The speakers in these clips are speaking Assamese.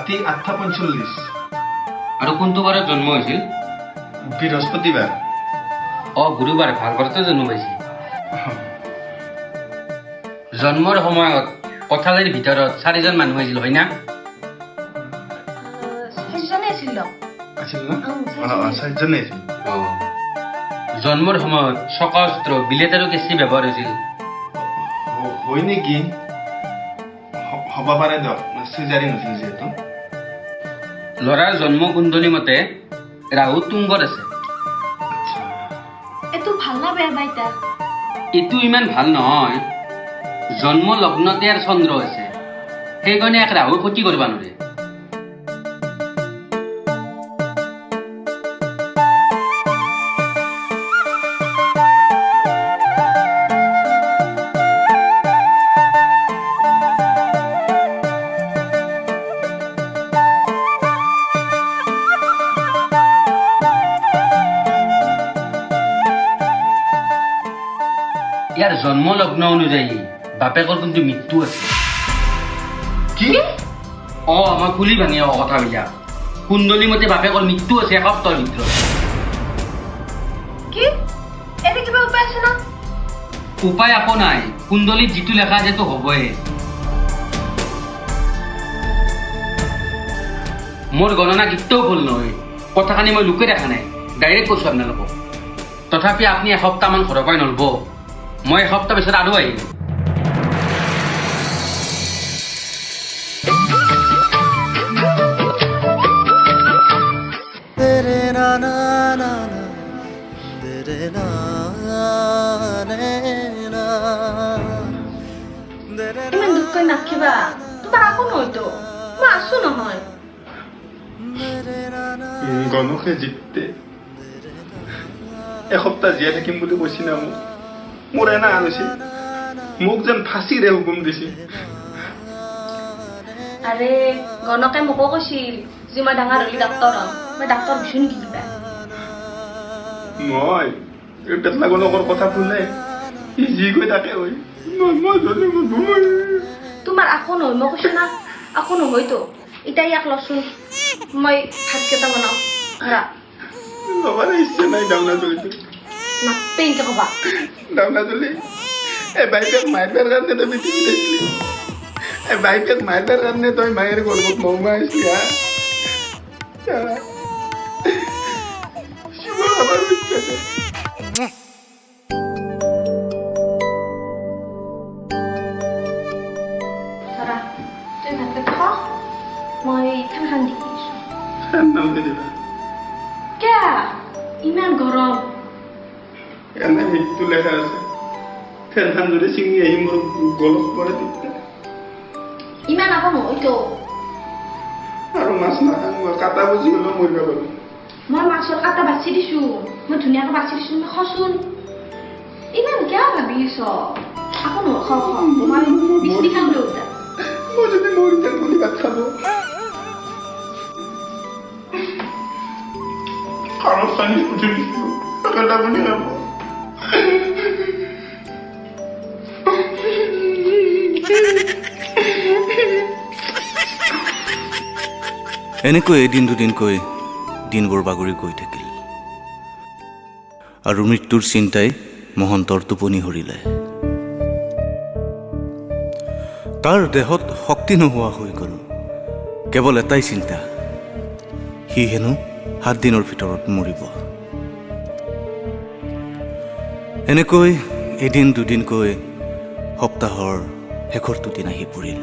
ৰাতি 8:45 আৰু কোনটো বাৰত জন্ম হৈছিল? বৃহস্পতিবাৰ। গুৰুবাৰে ভাল ঘৰতে জন্ম পাইছে। জন্মৰ সময়ত কোঠালিৰ ভিতৰত 4জন মানুহ আছিল, হয় না? আছিল না? 4জনেই আছিল। জন্মৰ সময়ত চকা অস্ত্ৰ, বিলেট আৰু কেঁচি ব্যৱহাৰ হৈছিল। হয় নেকি? হ'ব পাৰে দিয়ক, চিজাৰিং হৈছিল যিহেতু। ল'ৰাৰ জন্ম কুণ্ডলী মতে ৰাহু তুংগত আছে। এইটো ভাল না বেয়া বাইতা? এইটো ইমান ভাল নহয়। জন্ম লগ্নতে আৰু চন্দ্ৰ আছে, সেইকাৰণে এক ৰাহু ক্ষতি কৰিব নোৱাৰে। ইয়াৰ জন্ম লগ্ন অনুযায়ী বাপেকৰ কিন্তু মৃত্যু আছে। কি? আমাৰ খুলি ভাঙি কথাবিলাক। কুণ্ডলী মতে বাপেকৰ মৃত্যু আছে এসপ্তাহৰ ভিতৰত। কি এনে কিবা উপায় আছে না? উপায় একো নাই, কুণ্ডলীত যিটো লেখা আছে সেইটো হ'বই। মোৰ গণনা কেতিয়াও ভুল নহয়। কথাখিনি মই লুকাই দেখা নাই, ডাইৰেক্ট কৈছো আপোনালোকক। তথাপি আপুনি এসপ্তাহমান ঘৰৰ পৰাই নলব, মই এসপ্তাহ পিছত আৰু আহিম। ইমান দুখ কৰি নাখিবা, তোমাৰ একো নহয়তো, মই আছো নহয়। গণকে জিতে এসপ্তাহ জীয়াই থাকিম বুলি কৈছি না মোক। মোৰ এনা আনিছে, মোক যেন ফাঁচিৰে হুকুম দিছে। আৰে গণকে মোকো কৈছিল যে মই ডাঙৰ হলি ডাক্তৰ হ'ম, মই ডাক্তৰ হৈছো নেকি কিবা? মই এই পেটলা গণকৰ কথা শুনে সি যি কৈ তাকে হয়। তোমাৰ একো নহয়, মই কৈছো না একো নহয়তো। এতিয়া ইয়াক লচোন, মই ভাতকেইটা বনাওঁ। ধৰা ল'বাৰ ইচ্ছা নাই দাউনা চলিটো। নাপে এনেকে কবা। দাউনা চলি বাইপেক মাইবাৰ কাৰণে তই পৃথিৱীত আহিছিলি। বাইপেক মাইবাৰ কাৰণে তই মায়েৰ গৰ্ভত মৌমা আসলি। আমাৰ ইচ্ছা নেই। ধৰা তুই ভাতকেইটা খা, মই ফেন খান দি দিছো। ফেন নামতে দিবা কিয়া ইমান গৰম? এনে সেইটো লেখা আছে, ফেনখান যদি ছিঙি আহি মোৰ গলত পৰে তেতিয়া। ইমান আকৌ নহয়তো। আৰু মাছ নাখাং, মই কাটা বুজি হ'লেও মৰিব পাৰোঁ। মই মাছৰ কাটা বাছি দিছো, মই ধুনীয়াকৈ বাছি দিছো, মই খচোন। ইমান কিয় ভাবিছ? আকৌ নহয়, খাওঁ খাওঁ, মই বিচি খাম দেউতা। মই যদি মৰি যাম বুলি ভাত খাব কাৰোৰ সঙ্গে পুজো দিচ্ছিল টাকাটা বলে যাব। এনেকৈ এদিন দুদিনকৈ দিনবোৰ বাগৰি গৈ থাকিল আৰু মৃত্যুৰ চিন্তাই মহন্তৰ টোপনি হৰিলে। তাৰ দেহত শক্তি নোহোৱা হৈ গ'ল। কেৱল এটাই চিন্তা, সি হেনো 7 দিনৰ ভিতৰত মৰিব। এনেকৈ এদিন দুদিনকৈ সপ্তাহৰ শেষৰটো দিন আহি পৰিল।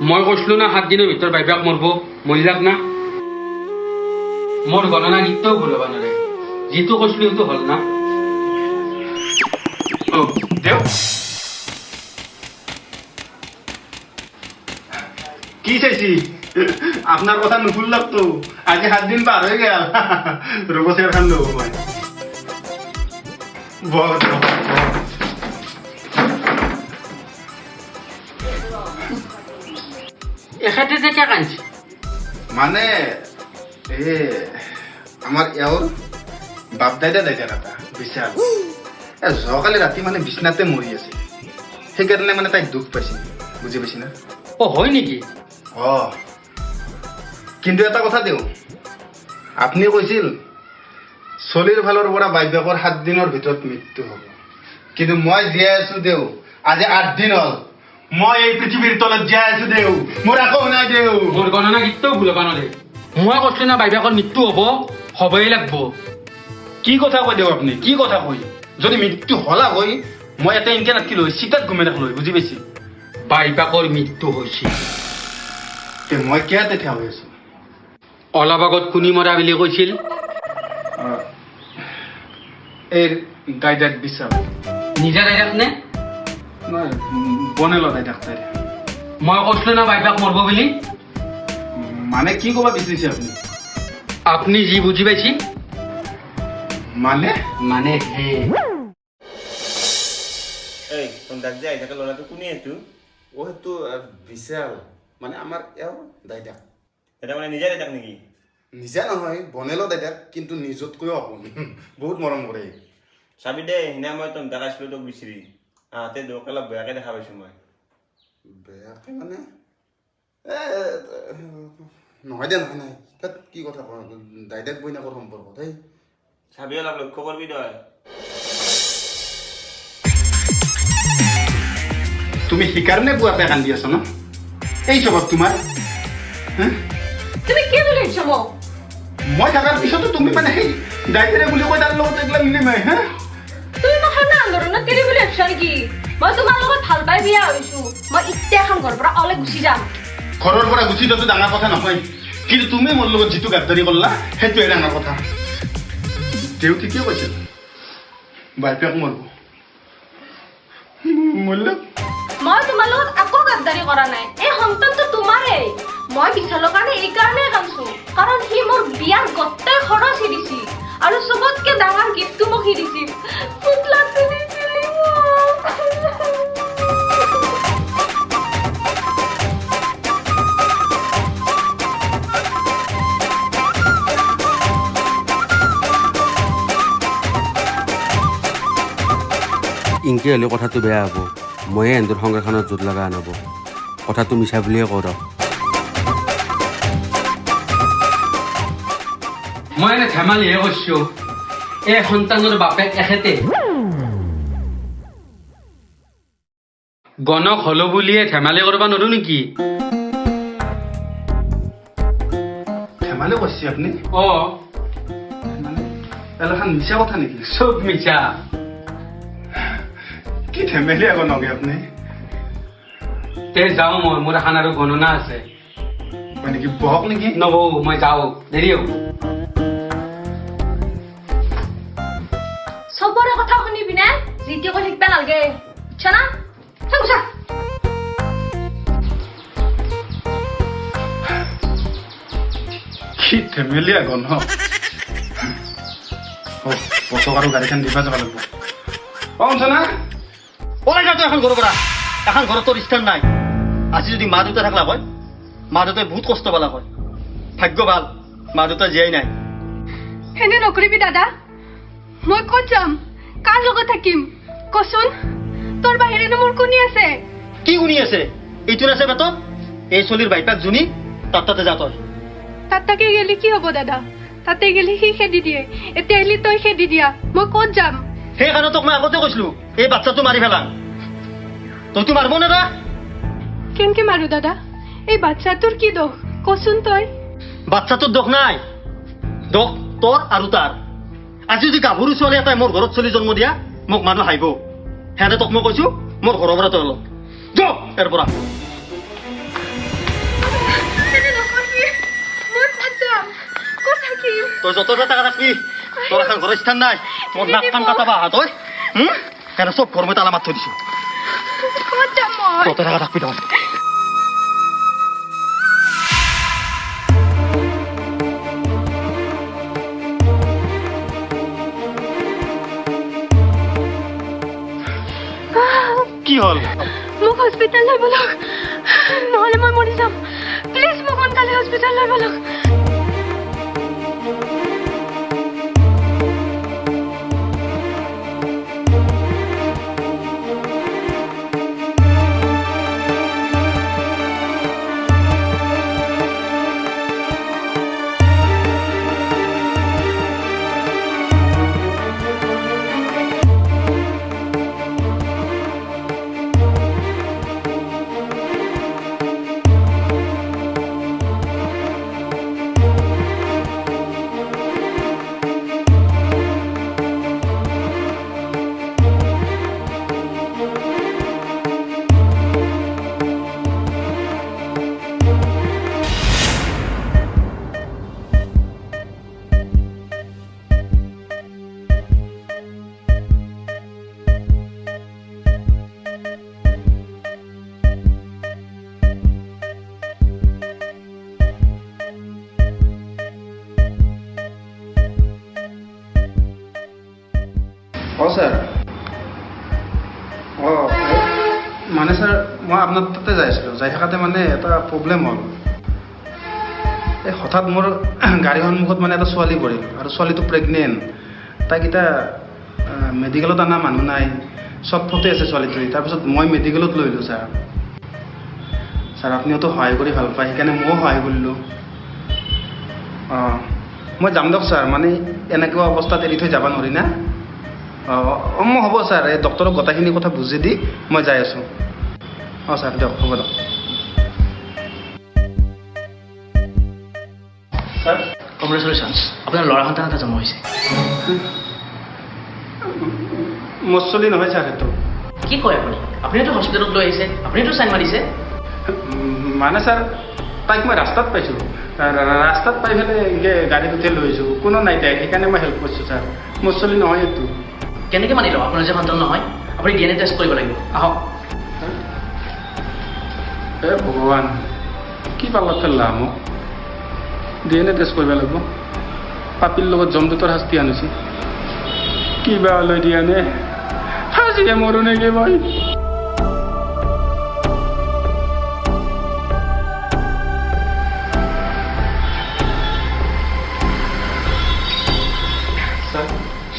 মই কৈছিলো না 7 দিনৰ ভিতৰত বাইবাক মৰব, মৰিলাক না। মোৰ গণনা কেতিয়াও ভুল হ'ব নোৱাৰে, যিটো কৈছিলো সেইটো হ'ল না। দেও কি চাইছি আপনার কথা নুকুল লাগতো আজি 7 দিন পার হয়ে গেল রূপসের খান দেবো মই বহুত এখানে যে কে কাঁদছে মানে এ আমার এওর বাপ দাইদা দাইদা রাতা বিশাল সকালে রাতি মানে বিছনাতে মরি আছে সেইকাৰণে মানে তাইক দুখ পাইছি বুজি পাইছি না ও হয় নেকি অ কিন্তু এটা কথা দিওঁ আপুনি কৈছিল চলিৰ ভালৰ পৰা বাইবেকৰ 7 দিনৰ ভিতৰত মৃত্যু হ'ব কিন্তু মই জীয়াই আছো দেও আজি 8 দিন হ'ল মই এই পৃথিৱীৰ তলত জীয়াই আছো দেও মোৰ একো নাই দেও মোৰ গণনা কেতিয়াও ভুল হ'ব নোৱাৰে মই কৈছো না বাইবেকৰ মৃত্যু হ'বই লাগব কি কথা কৈ দেও আপুনি কি কথা কৈ যদি মৃত্যু হলা হয় মই এটা ইনকে নাথাকিলো চিতাত ঘুমাই থাকিলো বুজি পাইছি বাইবেকৰ মৃত্যু হৈছিল তে মই কিয়াতে থিয় হৈ আছো অলপ আগত কুনি মৰা বুলি কৈছিল এই দাইদাক বিচাৰ নিজে দাইদাক নে নহয় বনেল দাইদাক তাই মই কৈছিলো না বাইবাক মৰব বুলি মানে কি ক'ব বিচাৰিছে আপুনি আপুনি যি বুজি পাইছি মানে মানে হে এই তোম দাক যে আহি থাকে ল'ৰাটো কোনে এইটো ও সেইটো বিশাল মানে আমাৰ এওঁ দাইদাক এটা মানে নিজে দেখাক নেকি নিজে নহয় বনেলো দাইদাক কিন্তু নিজতকৈও আপোন বহুত মৰম কৰে চাবি দে সিদিনা মই তোম দাক আছিলো তোক বিচাৰি আহোঁতে দুখ অলপ বেয়াকৈ দেখা পাইছোঁ মই বেয়াকে মানে নহয় দে নহয় নাই তাত কি কথা কওঁ দাইদাক বইনাকৰ সম্পৰ্ক দেই চাবি অলপ লক্ষ্য কৰিবি তই তুমি সেইকাৰণে বুঢ়াতে কান্দি আছ ন এই স্বভাৱ তোমাৰ তুমি কি বুলি ভাবিছ মোক মই থকাৰ পিছতো তুমি মানে সেই দাইদাৰে বুলি কৈ তাৰ লগত এইবিলাক নিলিমাই হা তুমি মোক খানা আন্দোলনত তেৰি বুলি ভাবিছ নেকি মই তোমাৰ লগত ভাল পাই বিয়া হৈছো মই এতিয়া এখন ঘৰৰ পৰা ওলাই গুচি যাম ঘৰৰ পৰা গুচি যোৱাটো ডাঙৰ কথা নহয় কিন্তু তুমি মোৰ লগত যিটো গাদ্দাৰি কৰিলা সেইটোৱে ডাঙৰ কথা তেওঁ ঠিকেই কৈছিল বাইপেক মৰব মূল্য মই তোমাৰ লগত আকৌ গাদ্দাৰি কৰা নাই এই সন্তানটো তোমাৰেই মই বিশালৰ কাৰণে এইকাৰণে কান্দছো কাৰণ সি মোৰ বিয়াৰ গোটেই খৰচ সি দিছি আৰু চবতকে ডাঙৰ গিফ্টটো মোক সি দিছিল পুতলাটো দিছিল ইনকে হ'লে কথাটো বেয়া হ'ব ময়ে এন্দুৰ সংঘাখনত জোত লগা আনব কথাটো মিছা বুলিয়ে কওঁ মই এনে ধেমালিহে কৈছো এই সন্তানৰ বাপেক এখেতে গণক হলো বুলিয়ে ধেমালি কৰিব নোৱাৰো নেকি ধেমালি কৈছে আপুনি অ মানে এলাখান মিছা কথা নেকি চব মিছা কি ধেমেলি আকৌ নগে আপুনি তে যাওঁ মই মোৰ এখন আৰু গণনা আছে হয় নেকি বহক নেকি নবৌ মই যাওঁ দেৰি হ'ব চবৰে কথা শুনিবি নে যিটি কৈ শিকবা নালগে বুজছা না গুছা কি ধেমেলি আকৌ ন পচক আৰু গাড়ীখন দিবা যাব লাগিব অঞ্চনা ওলাই যা এখন ঘৰৰ পৰা এখন ঘৰত তোৰ স্থান নাই আজি যদি মা দেউতা থাকলা হয় মা দেউতাই বহুত কষ্ট পালা হয় ভাগ্য ভাল মা দেউতা জীয়াই নাই হেনে নকৰিবি দাদা মই ক'ত যাম কাৰ লগত থাকিম কচোন তোৰ বাহিৰেনো মোৰ কোনি আছে কি শুনি আছে এইটোৰ আছে বেতন এই চলিৰ বাইপাক জুনি তাতে যা তই তাত তাকে গেলি কি হ'ব দাদা তাতে গেলি সি খেদি দিয়ে এতিয়া আহিলি তই খেদি দিয়া মই ক'ত যাম সেইকাৰণে তোক মই আগতে কৈছিলো এই বাচ্চাটো মাৰি পেলাম তইতো মাৰিব না কেনকে মাৰো দাদা এই বাচ্চাটোৰ কি দোষ কচোন তই বাচ্চাটোৰ দোষ নাই দোষ তোৰ আৰু তাৰ আজি যদি গাভৰু ছোৱালী এটাই মোৰ ঘৰত চলি জন্ম দিয়া মোক মানুহ হাঁহিব সিহঁতে তোক মই কৈছো মোৰ ঘৰৰ পৰা তই অলপ যাও ইয়াৰ পৰা মই ক'ত যাম ক'ত থাকিম তই যত টাকা থাকবি তোৰ এখন ঘৰৰ স্থান নাই মোৰ নাক কান কাটাবা তই সেইকাৰণে চব ঘৰ মই তালা মাৰি থৈ দিছোঁ ক'ত যাম মই তহঁতে থকা থাকবি তই কি হ'ল মোক হস্পিটেল লৈ বলক নহ'লে মই মৰি যাম প্লিজ মোক সোনকালে হস্পিটেল লৈ বলক অঁ ছাৰ অঁ মানে ছাৰ মই আপোনাৰ তাতে যাই আছিলোঁ যাই থাকোঁতে মানে এটা প্ৰব্লেম হ'ল এই হঠাৎ মোৰ গাড়ীৰ সন্মুখত মানে এটা ছোৱালী পৰিল আৰু ছোৱালীটো প্ৰেগনেণ্ট তাইক এতিয়া মেডিকেলত অনা মানুহ নাই চব ফটো আছে ছোৱালীটোৰ তাৰপিছত মই মেডিকেলত লৈ আহিলোঁ ছাৰ ছাৰ আপুনিওতো সহায় কৰি ভাল পায় সেইকাৰণে ময়ো সহায় কৰিলোঁ অঁ মই যাম দিয়ক ছাৰ মানে এনেকুৱা অৱস্থাত এৰি থৈ যাব নোৱাৰি না অঁ মই হ'ব ছাৰ এই ডক্টৰক গোটেইখিনি কথা বুজি দি মই যাই আছোঁ অঁ ছাৰ দিয়ক হ'ব দিয়ক ছাৰ কংগ্ৰেচুলেশ্যনছ আপোনাৰ ল'ৰা সন্তান এটা জন্ম হৈছে মোৰ চলি নহয় ছাৰ সেইটো কি কয় আপুনি আপুনিতো হস্পিটেলত লৈ আহিছে আপুনিতো চাইন মাৰিছে মানে ছাৰ তাইক মই ৰাস্তাত পাইছোঁ ৰাস্তাত পাই পেলাই এনেকৈ গাড়ীত উঠাই লৈ আহিছোঁ কোনো নাই তাইক সেইকাৰণে মই হেল্প কৰিছোঁ ছাৰ মোৰ চলি নহয় এইটো কেনেকৈ মানি লওঁ আপোনাৰ যে সন্তান নহয় আপুনি DNA টেষ্ট কৰিব লাগিব আহক হে ভগৱান কি পালত ফেললা মোক DNA টেষ্ট কৰিব লাগিব পাপিৰ লগত জমদূতৰ শাস্তি আনিছে কিবা লৈ দিয়া নে ফাঁচিয়ে মৰো নেকি মই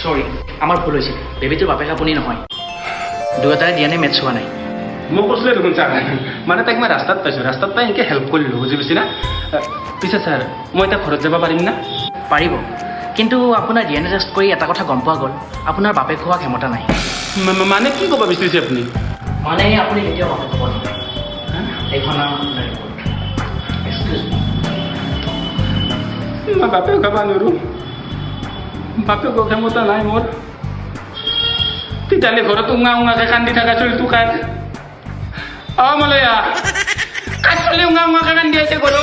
চৰি আমাৰ ভুল হৈছে বেবীটোৰ বাপেক আপুনি নহয় দুয়োটাৰে DNA মেটচ হোৱা নাই মই কৈছিলোঁ দেখোন ছাৰ মানে তাইক মই ৰাস্তাত পাইছোঁ ৰাস্তাত পাই এনেকৈ হেল্প কৰিলোঁ বুজি পাইছি না পিছে ছাৰ মই এতিয়া ঘৰত যাব পাৰিম না পাৰিব কিন্তু আপোনাৰ DNA টেষ্ট কৰি এটা কথা গম পোৱা গ'ল আপোনাৰ বাপেক হোৱা ক্ষমতা নাই মানে কি ক'ব বিচাৰিছে আপুনি মানে আপুনি কেতিয়াও বাপেক হ'ব নোৱাৰে এইখন আপোনাৰ ৰিপৰ্ট এক্সকিউজ মি মই বাপেক খাব নোৱাৰোঁ বাপেকৰ ক্ষমতা নাই মোৰ তেতিয়াহ'লে ঘৰত উঙা উঙাকে কান্দি থকা চলিটো কাৰ অ মলয়া কাঠ চলি উঙা উঙাকে কান্দি আছে ঘৰত